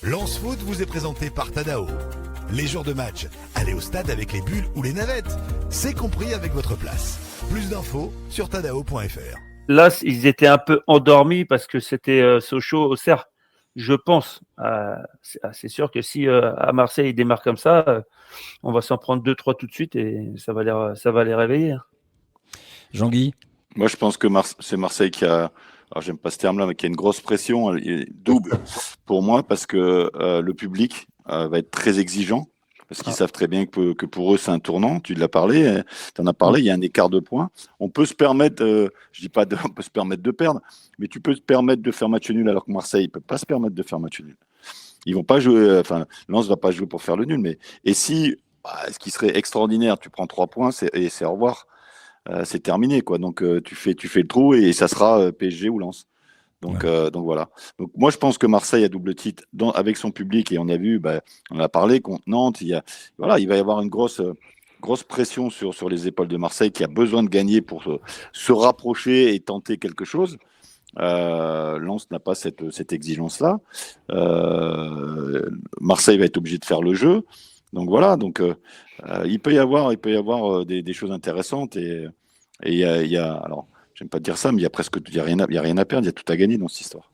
Lance Foot vous est présenté par Tadao. Les jours de match, allez au stade avec les bulles ou les navettes. C'est compris avec votre place. Plus d'infos sur tadao.fr. Là, ils étaient un peu endormis parce que c'était Sochaux-Auxerre. Je pense. C'est sûr que si à Marseille, ils démarrent comme ça, on va s'en prendre 2-3 tout de suite et ça va les réveiller. Jean-Guy? Moi, je pense que c'est Marseille qui a, alors j'aime pas ce terme-là, mais qui a une grosse pression, double pour moi, parce que le public va être très exigeant, parce qu'ils savent très bien que pour eux, c'est un tournant. Tu l'as parlé, tu en as parlé, il y a un écart de points. On peut se permettre, je dis pas on peut se permettre de perdre, mais tu peux te permettre de faire match nul, alors que Marseille ne peut pas se permettre de faire match nul. Ils vont pas jouer, Lens va pas jouer pour faire le nul, mais et si, ce qui serait extraordinaire, tu prends 3 points, et c'est au revoir. C'est terminé, quoi. Donc tu fais le trou et ça sera PSG ou Lens. Donc voilà. Donc moi je pense que Marseille a double titre avec son public et on a vu, on a parlé contre Nantes. Il va y avoir une grosse pression sur les épaules de Marseille qui a besoin de gagner pour se rapprocher et tenter quelque chose. Lens n'a pas cette exigence-là. Marseille va être obligé de faire le jeu. Donc voilà. Donc il peut y avoir des choses intéressantes et il y a alors j'aime pas dire ça, mais il y a rien à perdre, il y a tout à gagner dans cette histoire.